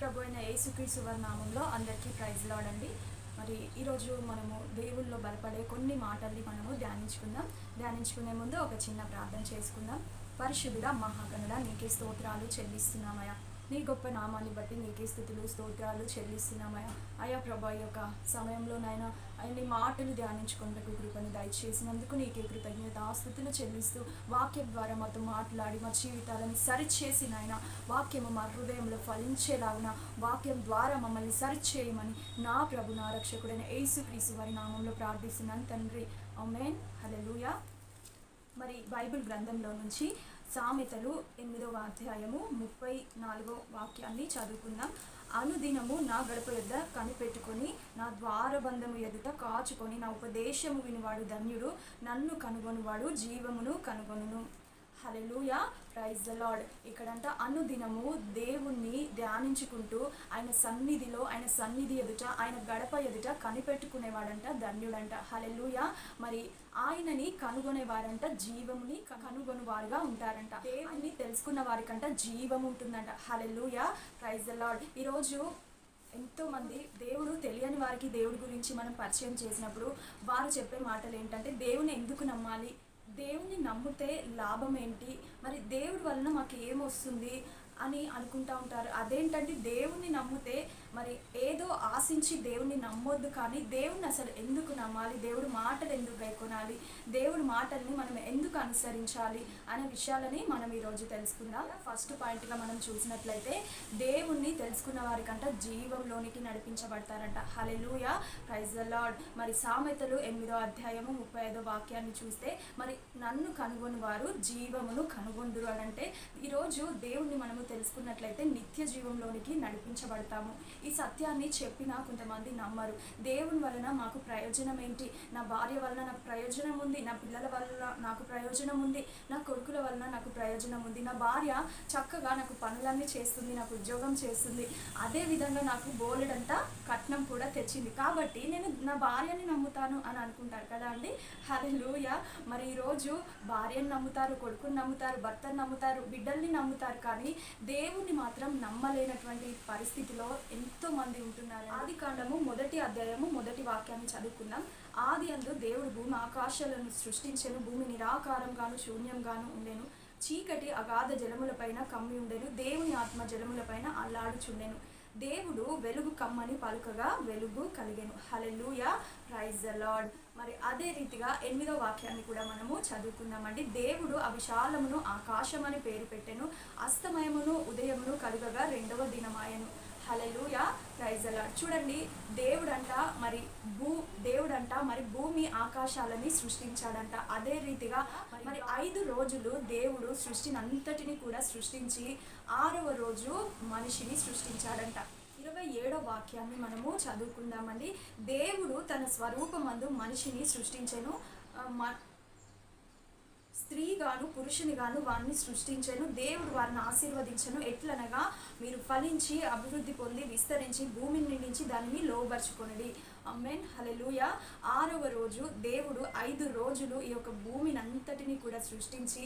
ప్రభు అయిన యేసుక్రీస్తు వారి నామంలో అందరికీ ప్రైజ్ లార్డ్ అండి. మరి ఈరోజు మనము దేవుల్లో బలపడే కొన్ని మాటల్ని మనము ధ్యానించుకునే ముందు ఒక చిన్న ప్రార్థన చేసుకుందాం. పరిశుద్ధుడా మహాగణుడా, నీకే స్తోత్రాలు చెల్లిస్తున్నామయ్యా. నీ గొప్ప నామాన్ని బట్టి నీకే స్తుతులు స్తోత్రాలు చెల్లిస్తున్నామయ్యా. అయా ప్రభా, ఈ యొక్క సమయంలోనైనా నీ మాటలు ధ్యానించుకున్నకు కృపను దయచేసినందుకు నీకే కృతజ్ఞతాస్తుతులు చెల్లిస్తూ వాక్యం ద్వారా మాతో మాట్లాడి మా జీవితాలను సరిచేసి నాయన వాక్యము మా హృదయంలో ఫలించేలాగున వాక్యం ద్వారా మమ్మల్ని సరిచేయమని నా ప్రభు నా రక్షకుడైన యేసుక్రీస్తు వారి నామంలో ప్రార్థిస్తున్నాను తండ్రి. ఆమేన్. హల్లెలూయా. మరి బైబిల్ గ్రంథంలో నుంచి సామెతలు 8వ అధ్యాయము 34వ వాక్యాన్ని చదువుకుందాం. అనుదినము నా గడప యొద్ద కనిపెట్టుకొని నా ద్వారబంధము ఎదుట కాచుకొని నా ఉపదేశము వినివాడు ధన్యుడు, నన్ను కనుగొనువాడు జీవమును కనుగొనును. హల్లెలూయా, ప్రైజ్ ద లార్డ్. ఇక్కడంట అనుదినము దేవుణ్ణి ధ్యానించుకుంటూ ఆయన సన్నిధి ఎదుట ఆయన గడప ఎదుట కనిపెట్టుకునేవాడంట ధన్యుడంట. హల్లెలూయా. మరి ఆయనని కనుగొనేవారంట జీవముని కనుగొనువారుగా ఉంటారంట. దేవుని తెలుసుకున్న వారికంట జీవం ఉంటుందంట. హల్లెలూయా, ప్రైజ్ ద లార్డ్. ఈరోజు ఎంతోమంది దేవుడు తెలియని వారికి దేవుడి గురించి మనం పరిచయం చేసినప్పుడు వారు చెప్పే మాటలు ఏంటంటే, దేవుని ఎందుకు నమ్మాలి, దేవుణ్ణి నమ్మితే లాభం ఏంటి, మరి దేవుడి వలన మాకు ఏమొస్తుంది అని అనుకుంటూ ఉంటారు. అదేంటంటే దేవుణ్ణి నమ్మితే మరి ఏదో ఆశించి దేవుణ్ణి నమ్మొద్దు, కానీ దేవుణ్ణి అసలు ఎందుకు నమ్మాలి, దేవుడి మాటలు ఎందుకు గైకొనాలి, దేవుడి మాటల్ని మనం ఎందుకు అనుసరించాలి అనే విషయాలని మనం ఈరోజు తెలుసుకుందాం. ఫస్ట్ పాయింట్గా మనం చూసినట్లయితే దేవుణ్ణి తెలుసుకున్న వారికంట జీవంలోనికి నడిపించబడతారంట. హల్లెలూయా, ప్రైజ్ ద లార్డ్. మరి సామెతలు 8వ అధ్యాయము 35వ వాక్యాన్ని చూస్తే మరి నన్ను కనుగొని వారు జీవమును కనుగొందురు అని అంటే ఈరోజు దేవుణ్ణి మనము తెలుసుకున్నట్లయితే నిత్య జీవంలోనికి నడిపించబడతాము. ఈ సత్యాన్ని చెప్పినా కొంతమంది నమ్మరు. దేవుని వలన మాకు ప్రయోజనం ఏంటి, నా భార్య వలన నాకు ప్రయోజనం ఉంది, నా పిల్లల వలన నాకు ప్రయోజనం ఉంది, నా కొడుకుల వలన నాకు ప్రయోజనం ఉంది, నా భార్య చక్కగా నాకు పనులన్నీ చేస్తుంది, నాకు ఉద్యోగం చేస్తుంది, అదే విధంగా నాకు బోలెడంతా కట్నం కూడా తెచ్చింది, కాబట్టి నేను నా భార్యని నమ్ముతాను అని అనుకుంటారు కదా అండి. హల్లెలూయా. మరి ఈరోజు భార్యను నమ్ముతారు, కొడుకుని నమ్ముతారు, భర్తను నమ్ముతారు, బిడ్డల్ని నమ్ముతారు, కానీ దేవుణ్ణి మాత్రం నమ్మలేనటువంటి పరిస్థితిలో ఎంతో మంది ఉంటున్నారు. ఆదికాండము 1వ అధ్యాయము 1వ వాక్యాన్ని చదువుకుందాం. ఆది అందు దేవుడు భూమి ఆకాశాలను సృష్టించెను, భూమి నిరాకారంగాను శూన్యంగాను ఉండెను, చీకటి అగాధ జలములపైన కమ్మి ఉండెను, దేవుని ఆత్మ జలములపైన అల్లాడుచుండెను, దేవుడు వెలుగు కమ్మని పలుకగా వెలుగు కలిగెను. హల్లెలూయా, ప్రైజ్ ద లార్డ్. మరి అదే రీతిగా 8వ వాక్యాన్ని కూడా మనము చదువుకుందామండి. దేవుడు ఆ విశాలమును ఆకాశం అని పేరు పెట్టెను, అస్తమయమును ఉదయమును కలుగగా 2వ దినమాయెను. హల్లెలూయా, ప్రైజ్ ద లార్డ్. చూడండి, దేవుడంట మరి భూమి ఆకాశాలని సృష్టించాడంట. అదే రీతిగా మరి 5 రోజులు దేవుడు సృష్టిని అంతటిని కూడా సృష్టించి 6వ రోజు మనిషిని సృష్టించాడంట. 27వ వాక్యాన్ని మనము చదువుకుందామండి. దేవుడు తన స్వరూపమందు మనిషిని సృష్టించెను, స్త్రీగాను పురుషునిగాను వారిని సృష్టించెను, దేవుడు వారిని ఆశీర్వదించెను. ఎట్లనగా మీరు ఫలించి అభివృద్ధి పొంది విస్తరించి భూమిని నిండించి దానిని లోబర్చుకొనుడి. ఆమేన్. హల్లెలూయా. 6వ రోజు దేవుడు 5 రోజులు ఈ యొక్క భూమిని అంతటిని కూడా సృష్టించి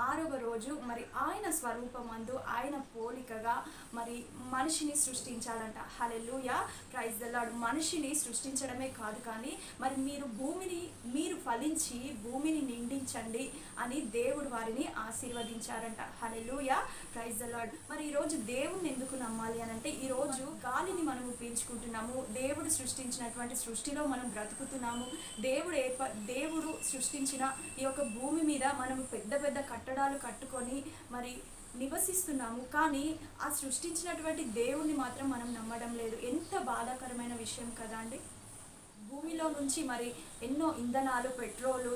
6వ రోజు మరి ఆయన స్వరూపమందు ఆయన పోలికగా మరి మనిషిని సృష్టించాడంట. హల్లెలూయా, ప్రైజ్ ద లార్డ్. మనిషిని సృష్టించడమే కాదు, కానీ మరి మీరు ఫలించి భూమిని నిండించండి అని దేవుడు వారిని ఆశీర్వదించారంట. హల్లెలూయా, ప్రైజ్ ద లార్డ్. మరి ఈరోజు దేవుణ్ణి ఎందుకు నమ్మాలి అని అంటే, ఈరోజు గాలిని మనము పీల్చుకుంటున్నాము, దేవుడు సృష్టించినటువంటి సృష్టిలో మనం బ్రతుకుతున్నాము, దేవుడు సృష్టించిన ఈ యొక్క భూమి మీద మనము పెద్ద పెద్ద కట్టడాలు కట్టుకొని మరి నివసిస్తున్నాము, కానీ ఆ సృష్టించినటువంటి దేవుణ్ణి మాత్రం మనం నమ్మడం లేదు. ఎంత బాధాకరమైన విషయం కదా అండి. భూమిలో నుంచి మరి ఎన్నో ఇంధనాలు, పెట్రోలు,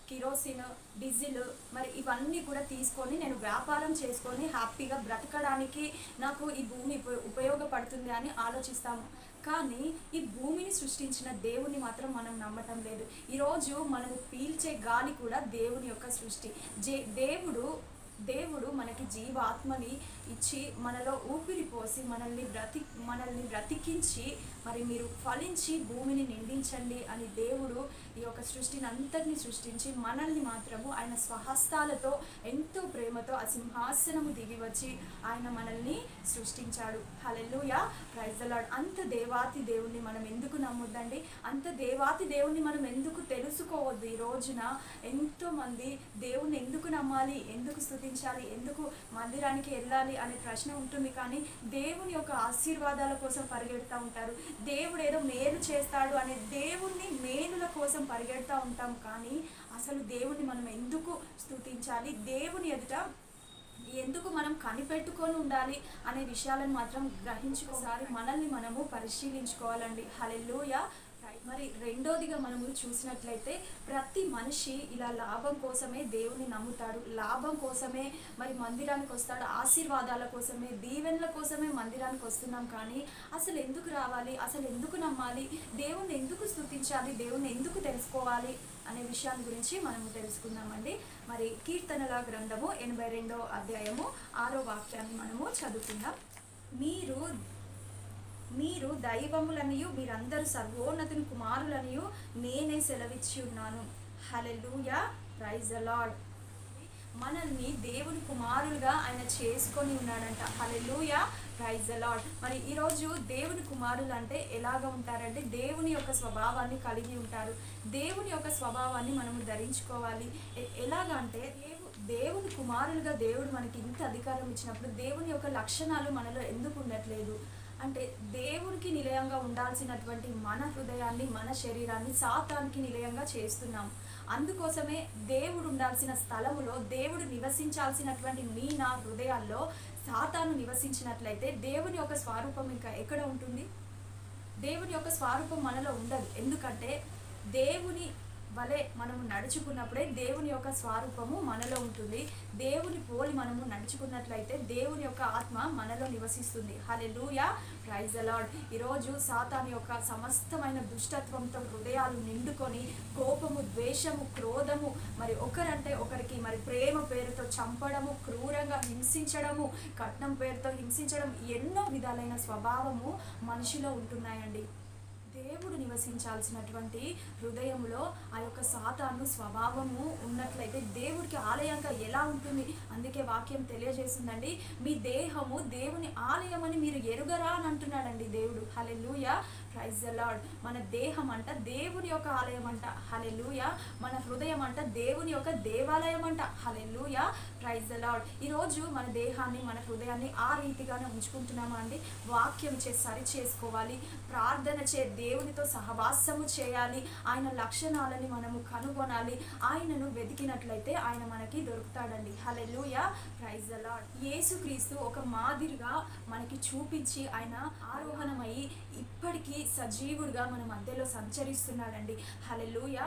కిరోసిన్, డీజిల్ మరి ఇవన్నీ కూడా తీసుకొని నేను వ్యాపారం చేసుకొని హ్యాపీగా బ్రతకడానికి నాకు ఈ భూమి ఉపయోగపడుతుంది అని ఆలోచిస్తాము, కానీ ఈ భూమిని సృష్టించిన దేవుని మాత్రం మనం నమ్మటం లేదు. ఈరోజు మనము పీల్చే గాలి కూడా దేవుని యొక్క సృష్టి. దేవుడు మనకి జీవాత్మని ఇచ్చి మనలో ఊపిరి పోసి మనల్ని బ్రతికించి మరి మీరు ఫలించి భూమిని నిండించండి అని దేవుడు ఈ యొక్క సృష్టిని అంతటిని సృష్టించి మనల్ని మాత్రము ఆయన స్వహస్తాలతో ఎంతో ప్రేమతో ఆ సింహాసనము దిగి వచ్చి ఆయన మనల్ని సృష్టించాడు. హల్లెలూయా, ప్రైజ్ ది లార్డ్. అంత దేవాతి దేవుణ్ణి మనం ఎందుకు నమ్మొద్దండి? అంత దేవాతి దేవుణ్ణి మనం ఎందుకు తెలుసుకోవద్దు? ఈ రోజున ఎంతో మంది దేవుణ్ణి ఎందుకు నమ్మాలి, ఎందుకు స్తుతించాలి, ఎందుకు మందిరానికి వెళ్ళాలి అనే ప్రశ్న ఉంటుంది. కానీ దేవుని యొక్క ఆశీర్వాదాల కోసం పరిగెడుతూ ఉంటారు. దేవుడు ఏదో మేలు చేస్తాడు అనే దేవుణ్ణి మేలుల కోసం పరిగెడుతూ ఉంటాం. కానీ అసలు దేవుణ్ణి మనం ఎందుకు స్తుతించాలి, దేవుని ఎదుట ఎందుకు మనం కనిపెట్టుకొని ఉండాలి అనే విషయాలను మాత్రం గ్రహించుకోసారి మనల్ని మనము పరిశీలించుకోవాలండి. హల్లెలూయా. మరి రెండోదిగా మనము చూసినట్లయితే ప్రతి మనిషి ఇలా లాభం కోసమే దేవుని నమ్ముతాడు, లాభం కోసమే మరి మందిరానికి వస్తాడు, ఆశీర్వాదాల కోసమే, దీవెనల కోసమే మందిరానికి వస్తున్నాం. కానీ అసలు ఎందుకు రావాలి, అసలు ఎందుకు నమ్మాలి, దేవుణ్ణి ఎందుకు స్తుతించాలి, దేవుణ్ణి ఎందుకు తెలుసుకోవాలి అనే విషయాన్ని గురించి మనము తెలుసుకుందామండి. మరి కీర్తనల గ్రంథము 82వ అధ్యాయము 6వ వాక్యాన్ని మనము చదువుకుందాం. మీరు దైవములనియు మీరందరూ సర్వోన్నతుని కుమారులనియు నేనే సెలవిచ్చి ఉన్నాను. హల్లెలూయా, ప్రైజ్ ది లార్డ్. మనల్ని దేవుని కుమారులుగా ఆయన చేసుకొని ఉన్నాడంట. హల్లెలూయా, ప్రైజ్ ది లార్డ్. మరి ఈరోజు దేవుని కుమారులు అంటే ఎలాగ ఉంటారంటే దేవుని యొక్క స్వభావాన్ని కలిగి ఉంటారు. దేవుని యొక్క స్వభావాన్ని మనము ధరించుకోవాలి. ఎలాగంటే దేవుని కుమారులుగా దేవుడు మనకి ఇంత అధికారం ఇచ్చినప్పుడు దేవుని యొక్క లక్షణాలు మనలో ఎందుకు ఉండట్లేదు అంటే దేవునికి నిలయంగా ఉండాల్సినటువంటి మన హృదయాన్ని, మన శరీరాన్ని సాతానికి నిలయంగా చేస్తున్నాం. అందుకోసమే దేవుడు ఉండాల్సిన స్థలములో, దేవుడు నివసించాల్సినటువంటి నా హృదయాల్లో సాతాను నివసించినట్లయితే దేవుని యొక్క స్వరూపం ఇంకా ఎక్కడ ఉంటుంది? దేవుని యొక్క స్వరూపం మనలో ఉండదు. ఎందుకంటే దేవుని వలె మనము నడుచుకున్నప్పుడే దేవుని యొక్క స్వరూపము మనలో ఉంటుంది. దేవుని పోలి మనము నడుచుకున్నట్లయితే దేవుని యొక్క ఆత్మ మనలో నివసిస్తుంది. హల్లెలూయా, ప్రైజ్ ది లార్డ్. ఈరోజు సాతాను యొక్క సమస్తమైన దుష్టత్వంతో హృదయాలు నిండుకొని కోపము, ద్వేషము, క్రోధము, మరి ఒకరంటే ఒకరికి మరి ప్రేమ పేరుతో చంపడము, క్రూరంగా హింసించడము, కట్నం పేరుతో హింసించడం, ఎన్నో విధాలైన స్వభావము మనిషిలో ఉంటున్నాయండి. దేవుడు నివసించాల్సినటువంటి హృదయంలో ఆ యొక్క సాతాను స్వభావము ఉన్నట్లయితే దేవుడికి ఆలయంగా ఎలా ఉంటుంది? అందుకే వాక్యం తెలియజేస్తుందండి, మీ దేహము దేవుని ఆలయం అని మీరు ఎరుగరా అని అంటున్నాడండి దేవుడు. హల్లెలూయా, ప్రైజ్ ది లార్డ్. మన దేహం అంట దేవుని యొక్క ఆలయం అంట. హల్లెలూయా. మన హృదయం అంట దేవుని యొక్క దేవాలయం అంట. హల్లెలూయా, ప్రైజ్ ది లార్డ్. ఈరోజు మన దేహాన్ని, మన హృదయాన్ని ఆ రీతిగానే ఉంచుకుంటున్నామా అండి? వాక్యం సరి చేసుకోవాలి, ప్రార్థన దేవునితో సహవాసము చేయాలి, ఆయన లక్షణాలని మనము కనుగొనాలి. ఆయనను వెతికినట్లయితే ఆయన మనకి దొరుకుతాడండి. హల్లెలూయా, ప్రైజ్ ది లార్డ్. యేసుక్రీస్తు ఒక మాదిరిగా మనకి చూపించి ఆయన ఆరోహణమై ఇప్పటికీ సజీవుడిగా మన మధ్యలో సంచరిస్తున్నాడండి. హల్లెలూయా.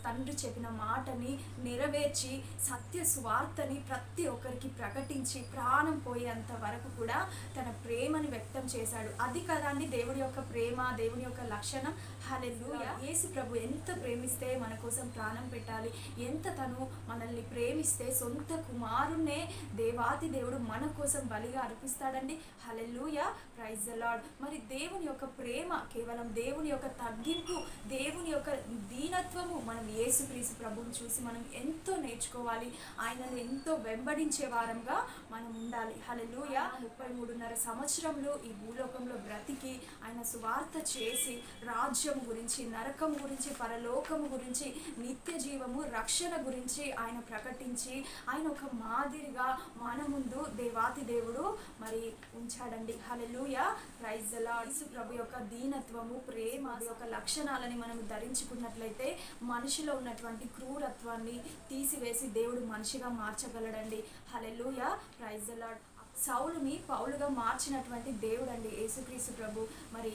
తండ్రి చెప్పిన మాటని నెరవేర్చి సత్య స్వార్థని ప్రతి ఒక్కరికి ప్రకటించి ప్రాణం పోయేంత వరకు కూడా తన ప్రేమని వ్యక్తం చేశాడు. అది కదండి దేవుడి యొక్క ప్రేమ, దేవుని యొక్క లక్షణం. హల్లెలూయా. యేసు ప్రభు ఎంత ప్రేమిస్తే మన కోసం ప్రాణం పెట్టాలి, ఎంత తను మనల్ని ప్రేమిస్తే సొంత కుమారుణ్ణే దేవాతి దేవుడు మన కోసం బలిగా అర్పిస్తాడండి. హల్లెలూయా, ప్రైజ్ ది లార్డ్. మరి దేవుని యొక్క ప్రేమ కేవలం దేవుని యొక్క తగ్గింపు, దేవుని యొక్క దీనత్వము మనం యేసుక్రీస్తు ప్రభువుని చూసి మనం ఎంతో నేర్చుకోవాలి. ఆయనను ఎంతో వెంబడించే వారంగా మనం ఉండాలి. హల్లెలూయా. 33.5 సంవత్సరంలో ఈ భూలోకంలో బ్రతికి ఆయన సువార్త చేసి రాజ్యం గురించి, నరకం గురించి, పరలోకము గురించి, నిత్య జీవము, రక్షణ గురించి ఆయన ప్రకటించి ఆయన ఒక మాదిరిగా మన ముందు దేవాతి దేవుడు మరి ఉంచాడండి. హల్లెలూయా, ప్రైజ్ ది లార్డ్. యేసు ప్రభు యొక్క దీనత్వము, ప్రేమ యొక్క లక్షణాలని మనం ధరించుకున్నట్లయితే మనిషిలో ఉన్నటువంటి క్రూరత్వాన్ని తీసివేసి దేవుడు మనిషిగా మార్చగలడండి. హల్లెలూయా, ప్రైజ్ ది లార్డ్. సౌలుని పౌలుగా మార్చినటువంటి దేవుడు అండి యేసుక్రీస్తు ప్రభు. మరి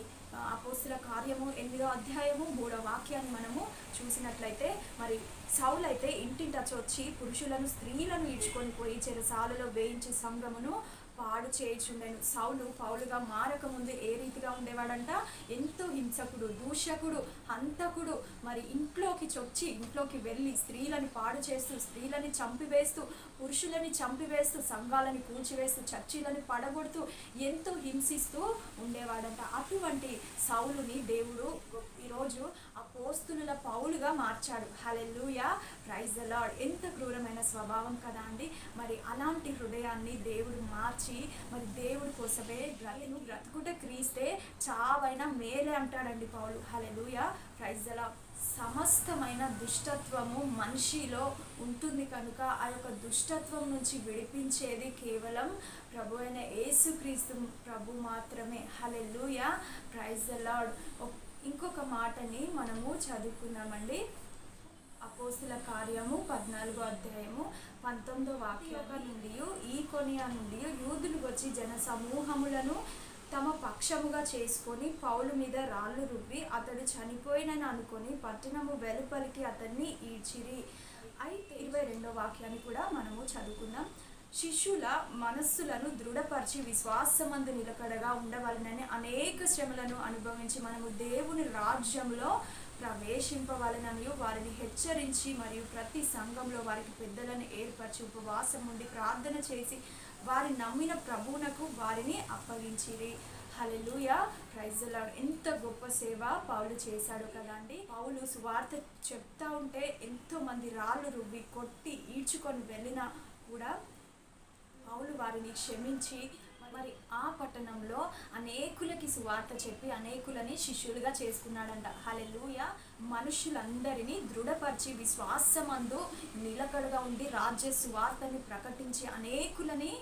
అపోస్తుల కార్యము 8వ అధ్యాయము 3వ వాక్యాన్ని మనము చూసినట్లయితే మరి సౌలు అయితే ఇంటింట వచ్చి పురుషులను, స్త్రీలను ఈడ్చుకొని పోయి చెరసాలలో వేయించి సంఘమును పాడు చేయుచుండెను. సౌలు పౌలుగా మారకముందు ఏ రీతిగా ఉండేవాడంట? ఎంతో హింసకుడు, దూషకుడు, హంతకుడు. మరి ఇంట్లోకి వెళ్ళి స్త్రీలని పాడు చేస్తూ, స్త్రీలని చంపివేస్తూ, పురుషులని చంపివేస్తూ, సంఘాలని కూల్చివేస్తూ, చర్చిలని పడగొడుతూ, ఎంతో హింసిస్తూ ఉండేవాడంట. అటువంటి సౌలుని దేవుడు ఈరోజు అపోస్తలుల పౌలుగా మార్చాడు. హల్లెలూయా, ప్రైజ్ ద లార్డ్. ఎంత క్రూరమైన స్వభావం కదా అండి. మరి అలాంటి హృదయాన్ని దేవుడు మార్చి, మరి దేవుడి కోసమే బ్రతుకుట క్రీస్తే చావైనా మేలే అంటాడండి పౌలు. హల్లెలూయా, ప్రైజ్ ద లార్డ్. సమస్తమైన దుష్టత్వము మనిషిలో ఉంటుంది కనుక ఆ యొక్క దుష్టత్వం నుంచి విడిపించేది కేవలం ప్రభు అయిన యేసుక్రీస్తు ప్రభు మాత్రమే. హల్లెలూయా, ప్రైజ్ ద లార్డ్. ఇంకొక మాటని మనము చదువుకుందామండి. అపోస్తుల కార్యము 14వ అధ్యాయము 19వ వాక్యం నుండి, ఈకొనియ నుండి యూదులు వచ్చి జన సమూహములను తమ పక్షముగా చేసుకొని పౌలు మీద రాళ్ళు రువ్వి అతడు చనిపోయినని అనుకొని పట్టణము వెలుపలికి అతన్ని ఈడ్చిరి. అయితే 22వ వాక్యాన్ని కూడా మనము చదువుకుందాం. శిష్యుల మనస్సులను దృఢపరిచి విశ్వాసమందు నిలకడగా ఉండవలనని అనేక శ్రమలను అనుభవించి మనము దేవుని రాజ్యంలో ప్రవేశింపవలనని వారిని హెచ్చరించి, మరియు ప్రతి సంఘంలో వారికి పెద్దలను ఏర్పరిచి ఉపవాసం ఉండి ప్రార్థన చేసి వారి నమ్మిన ప్రభువునకు వారిని అప్పగించిరి. హల్లెలూయా, ప్రైజ్ ది లార్డ్. ఎంత గొప్ప సేవ పౌలు చేశాడు కదండి. పౌలు సువార్త చెప్తా ఉంటే ఎంతో మంది రాళ్ళు రువ్వి కొట్టి ఈడ్చుకొని వెళ్ళినా కూడా పౌలు వారిని క్షమించి మరి ఆ పట్టణంలో అనేకులకి సువార్త చెప్పి అనేకులని శిష్యులుగా చేసుకున్నాడంట. హల్లెలూయా. మనుషులందరినీ దృఢపరిచి విశ్వాసమందు నిలకడగా ఉండి రాజ్య సువార్తని ప్రకటించి అనేకులని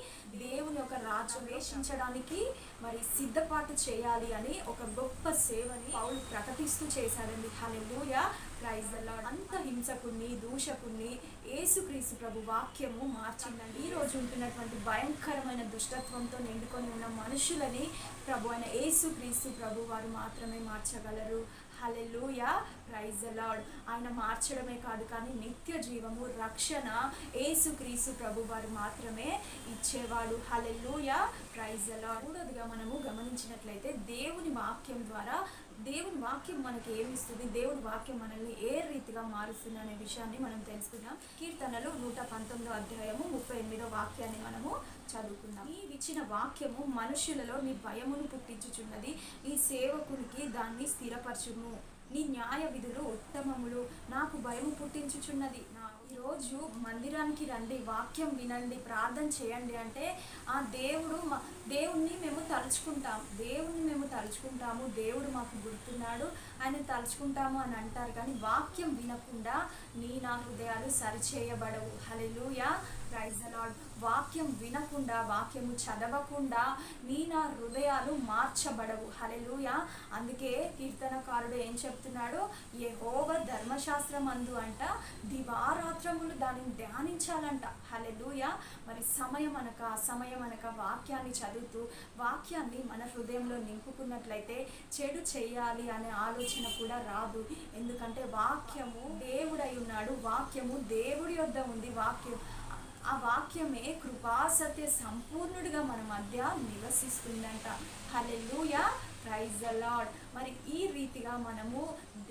దేవుని యొక్క రాజ్యం వేషించడానికి మరి సిద్ధపాటు చేయాలి అని ఒక గొప్ప సేవని పౌలు ప్రకటిస్తూ చేశాడండి. హల్లెలూయా, ప్రైజ్ ద లార్డ్. అంత హింసకుణ్ణి, దూషకుణ్ణి యేసుక్రీస్తు ప్రభు వాక్యము మార్చిందండి. ఈ రోజు ఉంటున్నటువంటి భయంకరమైన దుష్టత్వంతో నిండుకొని ఉన్న మనుషులని ప్రభు అయిన యేసుక్రీస్తు ప్రభు వారు మాత్రమే మార్చగలరు. హల్లెలూయా, ప్రైజ్ ద లార్డ్. ఆయన మార్చడమే కాదు కానీ నిత్య జీవము, రక్షణ యేసుక్రీస్తు ప్రభు వారు మాత్రమే ఇచ్చేవాడు. హల్లెలూయా, ప్రైజ్ ద లార్డ్. మూడోదిగా మనము గమనించినట్లయితే దేవుని వాక్యం ద్వారా దేవుని వాక్యం మనకి ఏమిస్తుంది, దేవుని వాక్యం మనల్ని ఏ రీతిగా మారుస్తుంది అనే విషయాన్ని మనం తెలుసుకుందాం. కీర్తనలు 119వ అధ్యాయము 38వ వాక్యాన్ని మనము చదువుకుందాం. ఈ ఇచ్చిన వాక్యము మనుషులలో నీ భయమును పుట్టించుచున్నది, నీ సేవకునికి దాన్ని స్థిరపరచుము. నీ న్యాయ విధులు ఉత్తమములు, నాకు భయము పుట్టించుచున్నది. ఈరోజు మందిరానికి రండి, వాక్యం వినండి, ప్రార్థన చేయండి అంటే ఆ దేవుణ్ణి మేము తలుచుకుంటాము, దేవుడు మాకు గుర్తున్నాడు, ఆయన తలుచుకుంటాము అని అంటారు. కానీ వాక్యం వినకుండా నా హృదయాలు సరిచేయబడవు. హల్లెలూయా, ప్రైజ్ ద లార్డ్. వాక్యం వినకుండా, వాక్యము చదవకుండా నా హృదయాలు మార్చబడవు. హల్లెలూయా. అందుకే కీర్తనకారుడు ఏం చెప్తున్నాడు? యెహోవా ధర్మశాస్త్రం అందు అంట దివారాత్రములు దానిని ధ్యానించాలంట. హల్లెలూయా. మరి సమయం అనక వాక్యాన్ని చదువుతూ వాక్యాన్ని మన హృదయంలో నింపుకున్నట్లయితే చెడు చేయాలి అనే ఆలోచన కూడా రాదు. ఎందుకంటే వాక్యము దేవుడై ఉన్నాడు, వాక్యము దేవుడి యొద్ద ఉంది. ఆ వాక్యమే కృపా సత్య సంపూర్ణుడిగా మన మధ్య నివసిస్తుందంట. హల్లెలూయా, ప్రైజ్ ద లార్డ్. మరి ఈ రీతిగా మనము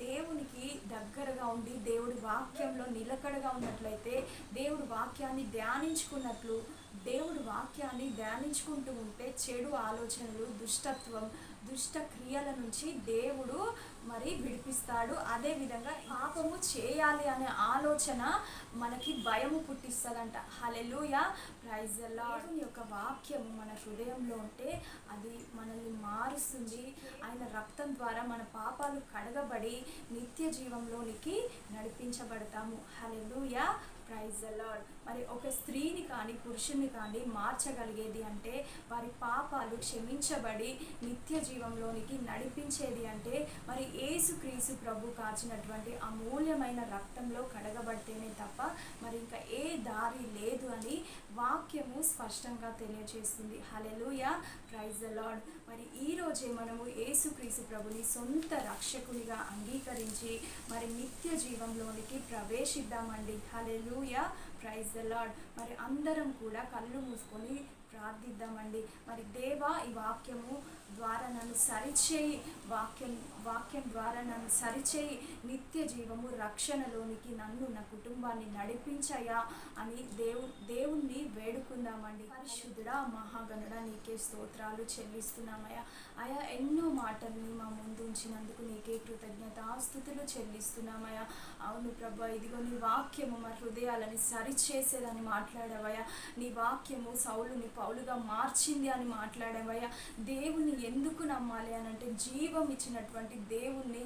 దేవునికి దగ్గరగా ఉండి దేవుడి వాక్యంలో నిలకడగా ఉన్నట్లయితే, దేవుడి వాక్యాన్ని ధ్యానించుకుంటూ ఉంటే చెడు ఆలోచనలు, దుష్టత్వం, దుష్ట క్రియల నుంచి దేవుడు మరి విడిపిస్తాడు. అదేవిధంగా పాపము చేయాలి అనే ఆలోచన మనకి భయము పుట్టిస్తుందంట. హల్లెలూయా, ప్రైజ్ ద లార్డ్. దేవుని యొక్క వాక్యము మన హృదయంలో ఉంటే అది మనల్ని మారుస్తుంది. ఆయన రక్తం ద్వారా మన పాపాలు కడగబడి నిత్య జీవంలోనికి నడిపించబడతాము. హల్లెలూయా, ప్రైజ్ ద లార్డ్. మరి ఒక స్త్రీని కానీ పురుషుని కానీ మార్చగలిగేది అంటే, వారి పాపాలు క్షమించబడి నిత్య జీవంలోనికి నడిపించేది అంటే మరి యేసుక్రీస్తు ప్రభు కాచినటువంటి అమూల్యమైన రక్తంలో కడగబడితేనే తప్ప మరి ఇంకా ఏ దారి లేదు అని వాక్యము స్పష్టంగా తెలియజేస్తుంది. హల్లెలూయా, ప్రైజ్ ద లార్డ్. మరి ఈరోజే మనము యేసుక్రీస్తు ప్రభుని సొంత రక్షకునిగా అంగీకరించి మరి నిత్య జీవంలోనికి ప్రవేశిద్దామండి. హల్లెలూయా, ప్రైజ్ ద లార్డ్. మరి అందరం కూడా కళ్ళు మూసుకొని ప్రార్థిద్దామండి. మరి దేవా, ఈ వాక్యము ద్వారా నన్ను సరిచేయి, వాక్యం ద్వారా నన్ను సరిచేయి, నిత్య జీవము రక్షణలోనికి నన్ను నా కుటుంబాన్ని నడిపించయా అని దేవుణ్ణి వేడుకుందామండి. పరిశుద్ధుడా, మహాగణుడా, నీకే స్తోత్రాలు చెల్లిస్తున్నామయ్యా. అయా, ఎన్నో మాటల్ని మా ముందు ఉంచినందుకు నీకే కృతజ్ఞతాస్తుతులు చెల్లిస్తున్నామయ్యా. అవును ప్రభా, ఇదిగో నీ వాక్యము మా హృదయాలని సరిచేసేదని మాట్లాడావయ్యా. నీ వాక్యము సౌలుని పౌలుగా మార్చింది అని మాట్లాడావయ్యా. దేవుణ్ణి ఎందుకు నమ్మాలి అని అంటే, జీవం ఇచ్చినటువంటి దేవుణ్ణి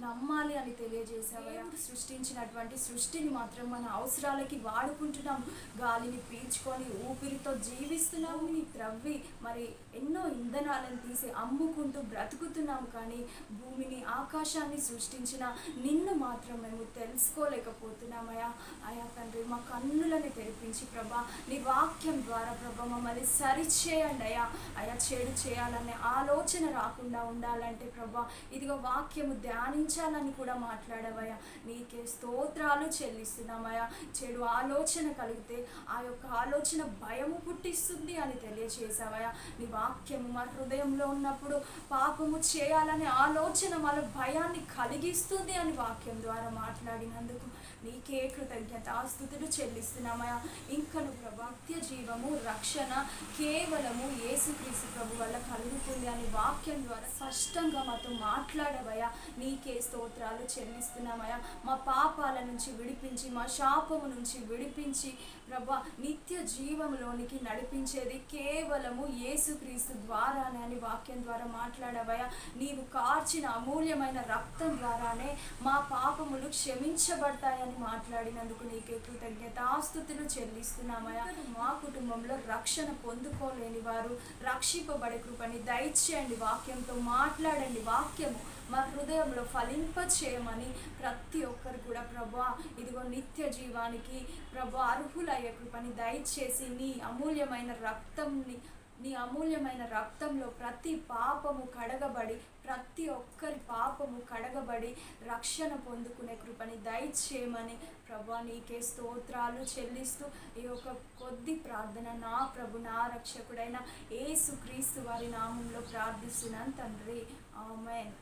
నమ్మాలి అని తెలియజేసావయ్యా. సృష్టించినటువంటి సృష్టిని మాత్రం మన అవసరాలకి వాడుకుంటున్నాం. గాలిని పీల్చుకొని ఊపిరితో జీవిస్తున్నాము, నీ త్రవ్వి మరి ఎన్నో ఇంధనాలను తీసి అమ్ముకుంటూ బ్రతుకుతున్నాము. కానీ భూమిని ఆకాశాన్ని సృష్టించిన నిన్ను మాత్రం మేము తెలుసుకోలేకపోతున్నామయ్యా. అయా తండ్రి, మా కన్నులని తెరిపించి ప్రభా, నీ వాక్యం ద్వారా ప్రభా మమ్మల్ని సరిచేయండి అయ్యా. అయా, చెడు చేయాలనే ఆలోచన రాకుండా ఉండాలంటే ప్రభా, ఇదిగో వాక్యము ధ్యానించాలని కూడా మాట్లాడవయ్యా. నీకే స్తోత్రాలు చెల్లిస్తున్నామయ్యా. చెడు ఆలోచన కలిగితే ఆ యొక్క ఆలోచన భయము పుట్టిస్తుంది అని తెలియచేసావయ్యా. నీ వాక్యము మా హృదయంలో ఉన్నప్పుడు పాపము చేయాలనే ఆలోచన మన భయాన్ని కలిగిస్తుంది అని వాక్యం ద్వారా మాట్లాడినందుకు నీకే కృతజ్ఞతాస్తుతులు చెల్లిస్తున్నామయ్యా. ఇంకను ప్రభా, నిత్య జీవము రక్షణ కేవలము యేసుక్రీస్తు ప్రభు వల్ల కలుగుతుంది అని వాక్యం ద్వారా స్పష్టంగా మాతో మాట్లాడవయ్యా. నీకే స్తోత్రాలు చెల్లిస్తున్నామయ్యా. మా పాపాల నుంచి విడిపించి, మా శాపము నుంచి విడిపించి ప్రభా, నిత్య జీవంలోనికి నడిపించేది కేవలము యేసుక్రీస్తు ద్వారానే అని వాక్యం ద్వారా మాట్లాడవయ్యా. నీవు కార్చిన అమూల్యమైన రక్తం ద్వారానే మా పాపములు క్షమించబడతాయని మాట్లాడినందుకు నీకే కృతజ్ఞతాస్తుతులు చెల్లిస్తున్నామయ్యా. మా కుటుంబంలో రక్షణ పొందుకోలేని వారు రక్షింపబడే కృపని దయచేయండి. వాక్యంతో మాట్లాడండి. వాక్యము మా హృదయంలో ఫలింపచేయమని ప్రతి ఒక్కరు కూడా ప్రభా, ఇదిగో నిత్య జీవానికి ప్రభా అర్హులయ్యే కృపని దయచేసి నీ అమూల్యమైన రక్తంలో ప్రతి పాపము కడగబడి, ప్రతి ఒక్కరి పాపము కడగబడి రక్షణ పొందుకునే కృపని దయచేయమని ప్రభా నీకే స్తోత్రాలు చెల్లిస్తూ ఈ యొక్క కొద్ది ప్రార్థన నా ప్రభు, నా రక్షకుడైన యేసుక్రీస్తు వారి నామంలో ప్రార్థిస్తున్నాను తండ్రి. ఆమేన్.